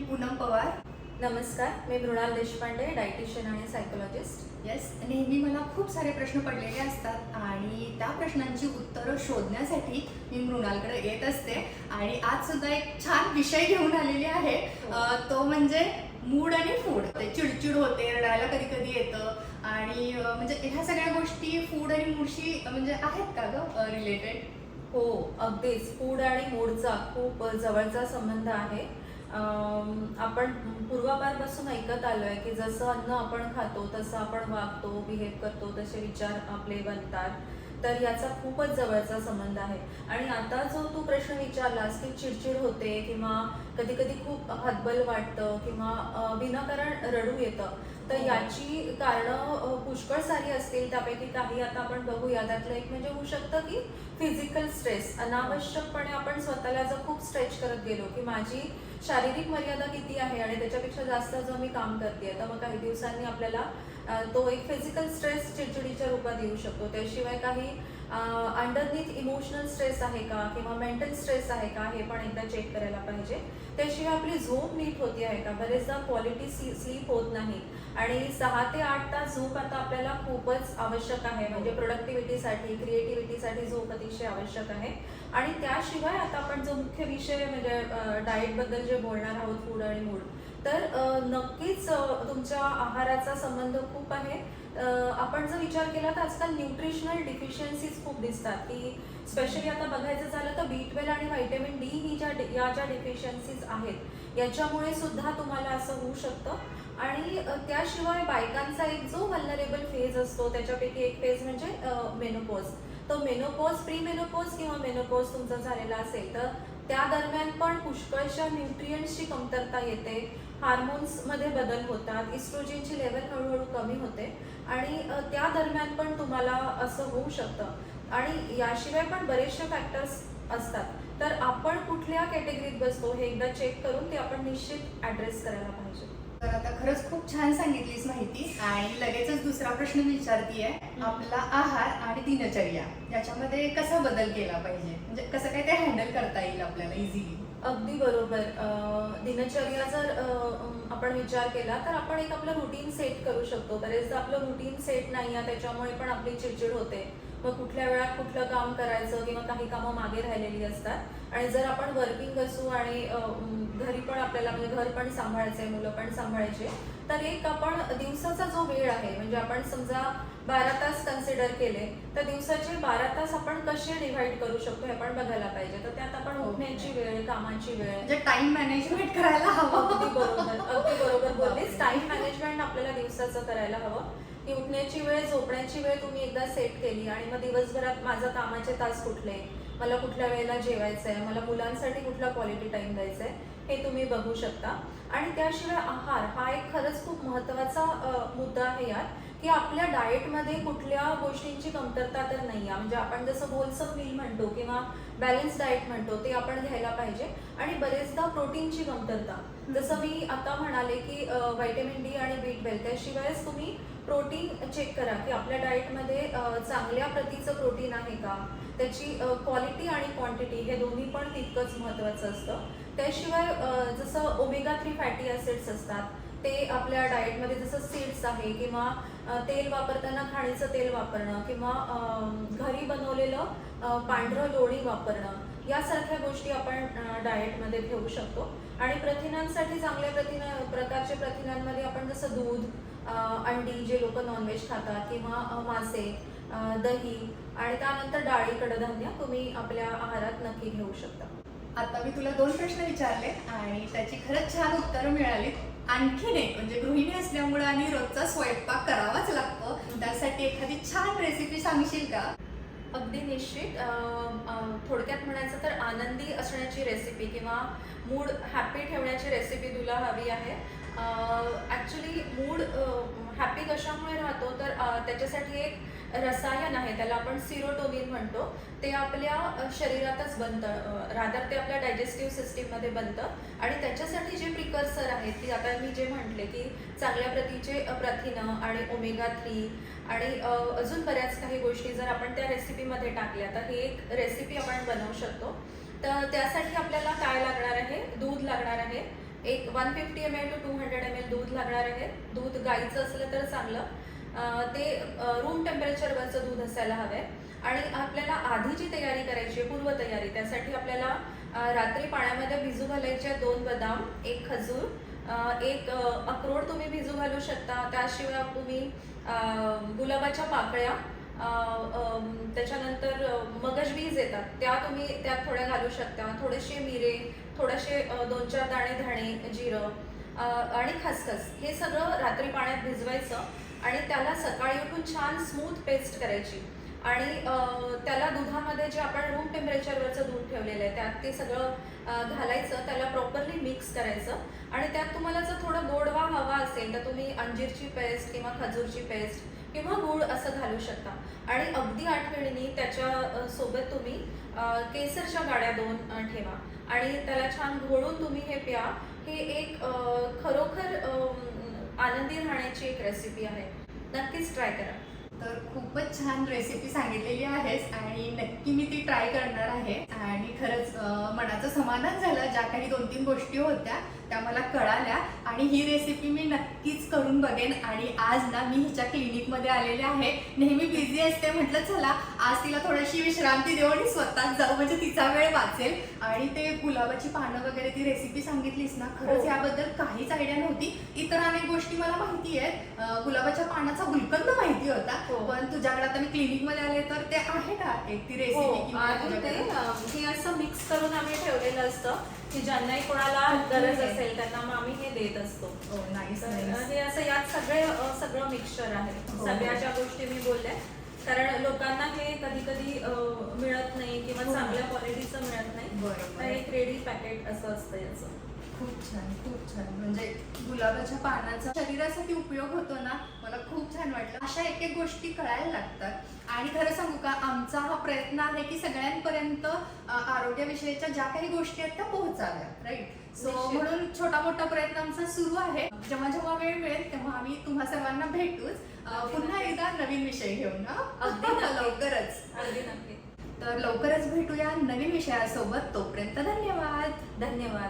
पूनम पवार. नमस्कार, मी मृणाल देशपांडे, डायटिशियन आणि psychologist. Yes, नेहमी मला खूप सारे प्रश्न पडलेले असतात आणि त्या प्रश्नांची उत्तरं शोधण्यासाठी मी मृणालकडे येत असते. आणि आज सुद्धा एक छान विषय घेऊन आलेली आहे. तो म्हणजे मूड आणि फूड. ते चिडचिड होते, रडायला कधी कधी येतं आणि म्हणजे ह्या सगळ्या गोष्टी फूड आणि मूडशी म्हणजे आहेत का ग रिलेटेड? हो, अगदीच. फूड आणि मूडचा खूप जवळचा संबंध आहे. आपण पूर्वापारपासून ऐकत आलोय की जसं अन्न आपण खातो तसं आपण वागतो, बिहेव करतो, तसे विचार आपले बनतात. तर याचा खूपच जवळचा संबंध आहे. आणि आता जो तू प्रश्न विचारलास की चिडचिड होते किंवा कधी कधी खूप हतबल वाटतं किंवा विनाकारण रडू येतं, तर याची कारणं पुष्कळ सारी असतील. त्यापैकी काही आता आपण बघूया. त्यातलं एक म्हणजे होऊ शकतं की फिजिकल स्ट्रेस. अनावश्यकपणे आपण स्वतःला जर खूप स्ट्रेच करत गेलो की माझी शारीरिक मर्यादा किती आहे आणि त्याच्यापेक्षा जास्त जर मी काम करते, तर मग काही दिवसांनी आपल्याला तो एक फिजिकल स्ट्रेस चिडचिडीच्या रूपात येऊ शकतो. त्याशिवाय काही अंडरनीथ इमोशनल स्ट्रेस आहे का किंवा मेंटल स्ट्रेस आहे का, हे पण एकदा चेक करायला पाहिजे. त्याशिवाय आपली झोप नीट होती आहे का. बरेचदा क्वालिटी स्लीप होत नाही आणि 6 ते 8 तास झोप आता आपल्याला खूपच आवश्यक आहे. म्हणजे प्रोडक्टिव्हिटीसाठी, क्रिएटिव्हिटीसाठी झोप अतिशय आवश्यक आहे. आणि त्याशिवाय आता आपण जो मुख्य विषय म्हणजे डाएटबद्दल जे बोलणार आहोत, फूड आणि मूड, तर नक्कीच तुमच्या आहाराचा संबंध खूप आहे. आपण जर विचार केला तर आजकाल न्यूट्रिशनल डिफिशियन्सीज खूप दिसतात की स्पेशली आता बघायचं झालं तर B12 आणि व्हिटॅमिन डी ही ज्या डिफिशियन्सीज आहेत, याच्यामुळे सुद्धा तुम्हाला असं होऊ शकतं. आणि त्याशिवाय बायकांचा एक जो व्हल्नरेबल फेज असतो त्याच्यापैकी एक फेज म्हणजे मेनोपॉज. तो मेनोपॉज, प्री मेनोपॉज किंवा मेनोपॉज तुमचा झालेला असेल तर त्या दरम्यान पण पुष्कळशा न्यूट्रियंट्सची कमतरता येते. हार्मोन्समध्ये बदल होतात, इस्ट्रोजनची लेवल हळूहळू कमी होते आणि त्या दरम्यान पण तुम्हाला असं होऊ शकतं. आणि याशिवाय पण बरेचसे फॅक्टर्स असतात. तर आपण कुठल्या कॅटेगरीत बसतो हे एकदा चेक करून ते आपण निश्चित ॲड्रेस करायला पाहिजे. तर आता खरंच खूप छान सांगितलीस माहिती. आणि लगेचच दुसरा प्रश्न विचारतीये, आपला आहार आणि दिनचर्या याच्यामध्ये कसा बदल केला पाहिजे, म्हणजे कसं काय ते हँडल करता येईल आपल्याला इझिली? अगदी बरोबर. दिनचर्या जर आपण विचार केला तर आपण एक आपलं रुटीन सेट करू शकतो. बरेचदा आपलं रुटीन सेट नाही आहे, त्याच्यामुळे पण आपली चिडचिड होते. मग कुठल्या वेळात कुठलं काम करायचं किंवा काही कामं मागे राहिलेली असतात. आणि जर आपण वर्किंग असू आणि घरी पण आपल्याला म्हणजे घर पण सांभाळायचंय, मुलं पण सांभाळायचे, तर एक आपण दिवसाचा जो वेळ आहे म्हणजे आपण समजा 12 तास कन्सिडर केले, तर दिवसाचे 12 तास आपण कसे डिव्हाइड करू शकतो हे आपण बघायला पाहिजे. तर त्यात आपण उठण्याची वेळ, कामाची वेळ, म्हणजे टाइम मॅनेजमेंट करायला हवं. अगदी बरोबर, अगदी बरोबर बोललीस. टाइम मॅनेजमेंट आपल्याला दिवसाचं करायला हवं की उठण्याची वेळ, झोपण्याची वेळ तुम्ही एकदा सेट केली आणि मग दिवसभरात माझं कामाचे तास कुठले, मला कुठल्या वेळेला जेवायचं आहे, मला मुलांसाठी कुठला क्वालिटी टाइम द्यायचा आहे, हे तुम्ही बघू शकता. आणि त्याशिवाय आहार हा एक खरंच खूप महत्त्वाचा मुद्दा आहे यात, की आपल्या डाएटमध्ये कुठल्या गोष्टींची कमतरता तर नाही आहे. म्हणजे आपण जसं होलसम मील म्हणतो किंवा बॅलन्स डाएट म्हणतो ते आपण घ्यायला पाहिजे. आणि बरेचदा प्रोटीनची कमतरता, जसं मी आता म्हणाले की व्हिटॅमिन डी आणि B12, त्याशिवायच तुम्ही प्रोटीन चेक करा की आपल्या डाएटमध्ये चांगल्या प्रतीचं प्रोटीन आहे का, त्याची क्वालिटी आणि क्वांटिटी हे दोन्ही पण तितकंच महत्त्वाचं असतं. त्याशिवाय जसं ओमेगा 3 फॅटी ॲसिड्स असतात ते आपल्या डाएटमध्ये, जसं सीड्स आहे किंवा तेल वापरताना खाणीचं तेल वापरणं किंवा घरी बनवलेलं पांढरं लोणी वापरणं, यासारख्या गोष्टी आपण डाएटमध्ये घेऊ शकतो. आणि प्रथिनांसाठी चांगल्या प्रकारचे प्रथिनांमध्ये आपण जसं दूध, अंडी जे लोक नॉनव्हेज खातात किंवा मासे, दही आणि त्यानंतर डाळी, कडधान्य तुम्ही आपल्या आहारात नक्की घेऊ शकता. आता मी तुला 2 प्रश्न विचारले आणि त्याची खरंच छान उत्तरं मिळाली. आणखीन एक म्हणजे गृहिणी असल्यामुळे आणि रोजचा स्वयंपाक करावाच लागतो, त्यासाठी एखादी छान रेसिपी सांगशील का? अगदी निश्चित. थोडक्यात म्हणायचं तर आनंदी असण्याची रेसिपी किंवा मूड हॅपी ठेवण्याची रेसिपी तुला हवी आहे. ॲक्च्युली मूड हॅपी कशामुळे राहतो तर त्याच्यासाठी एक रसायन आहे, त्याला आपण सिरोटोनिन म्हणतो. ते आपल्या शरीरातच बनतं, रादर ते आपल्या डायजेस्टिव्ह सिस्टीममध्ये बनतं. आणि त्याच्यासाठी जे प्रिकर्सर आहेत की आता मी जे म्हटले की चांगल्या प्रतीचे प्रथिनं आणि ओमेगा 3 आणि अजून बऱ्याच काही गोष्टी जर आपण त्या रेसिपीमध्ये टाकल्या तर ही एक रेसिपी आपण बनवू शकतो. तर त्यासाठी आपल्याला काय लागणार आहे, दूध लागणार आहे, एक 150 ml to 200 ml दूध लागणार आहे. दूध गाईचं असलं तर चांगलं. ते रूम टेम्परेचरवरचं दूध असायला हवंय. आणि आपल्याला आधी जी तयारी करायची आहे, पूर्वतयारी, त्यासाठी आपल्याला रात्री पाण्यामध्ये भिजू घालायचे 2 बदाम, 1 खजूर, 1 अक्रोड तुम्ही भिजू घालू शकता. त्याशिवाय तुम्ही गुलाबाच्या पाकळ्या, त्याच्यानंतर मगजबीज येतात त्या तुम्ही त्यात थोड्या घालू शकता. थोडेसे मिरे, थोडेसे 2-4 दाणे धणे, जिरं आणि खसखस, हे सगळं रात्री पाण्यात भिजवायचं आणि त्याला सकाळी उठून छान स्मूथ पेस्ट करायची. आणि त्याला दुधामध्ये जे आपण रूम टेम्परेचरवरचं दूध ठेवलेलं आहे त्यात ते सगळं घालायचं, त्याला प्रॉपरली मिक्स करायचं. आणि त्यात तुम्हाला जर थोडा गोडवा हवा असेल तर तुम्ही अंजीरची पेस्ट किंवा खजूरची पेस्ट किंवा गूळ असं घालू शकता. आणि अगदी आठवणीने त्याच्या सोबत तुम्ही केसरच्या गाड्या 2 ठेवा आणि त्याला छान घोळून तुम्ही हे प्या. हे एक खरोखर आनंदी राहण्याची एक रेसिपी आहे. नक्कीच ट्राय करा. तर खूपच छान रेसिपी सांगितलेली आहेस आणि नक्की मी ती ट्राय करणार आहे. आणि खरंच मनाचं समाधान झालं. ज्या काही 2-3 गोष्टी होत्या त्या मला कळाल्या आणि ही रेसिपी मी नक्कीच करून बघेन. आणि आज ना मी हिच्या क्लिनिकमध्ये आलेले आहे. नेहमी बिझी असते, म्हटलं चला आज तिला थोडीशी विश्रांती देऊ आणि स्वतःच जाऊ, म्हणजे तिचा वेळ वाचेल. आणि ते गुलाबाची पानं वगैरे ती रेसिपी सांगितलीस ना, खरंच याबद्दल काहीच आयडिया नव्हती. इतर अनेक गोष्टी मला माहिती आहेत. गुलाबाच्या पानाचा गुलकंद माहिती होता, पण तुझ्याकडे आता मी क्लिनिकमध्ये आले तर ते आहे का एक ती रेसिपी? हे असं मिक्स करून आम्ही ठेवलेलं असतं की ज्यांनाही कोणाला गरज असेल त्यांना मग आम्ही हे देत असतो. नाईस. हे असं यात सगळं मिक्सचर आहे. सगळ्या ज्या गोष्टी मी बोलल्या, कारण लोकांना हे कधी कधी मिळत नाही किंवा चांगल्या क्वालिटीचं मिळत नाही. तर एक रेडी पॅकेट असं असतं याचं. खूप छान, खूप छान. म्हणजे गुलाबाच्या पानाचा शरीरासाठी उपयोग होतो ना, मला खूप छान वाटलं. अशा एक गोष्टी कळायला लागतात. आणि खरं सांगू का, आमचा हा प्रयत्न आहे की सगळ्यांपर्यंत आरोग्याविषयीच्या ज्या काही गोष्टी आहेत त्या पोहोचाव्या, राईट? सो म्हणून छोटा मोठा प्रयत्न आमचा सुरू आहे. जेव्हा जेव्हा वेळ मिळेल तेव्हा आम्ही तुम्हा सर्वांना भेटूच, पुन्हा एकदा नवीन विषय घेऊन ना. अगदी लवकरच. अगदी नक्की. तर लवकरच भेटूया नवीन विषयासोबत. तोपर्यंत धन्यवाद. धन्यवाद.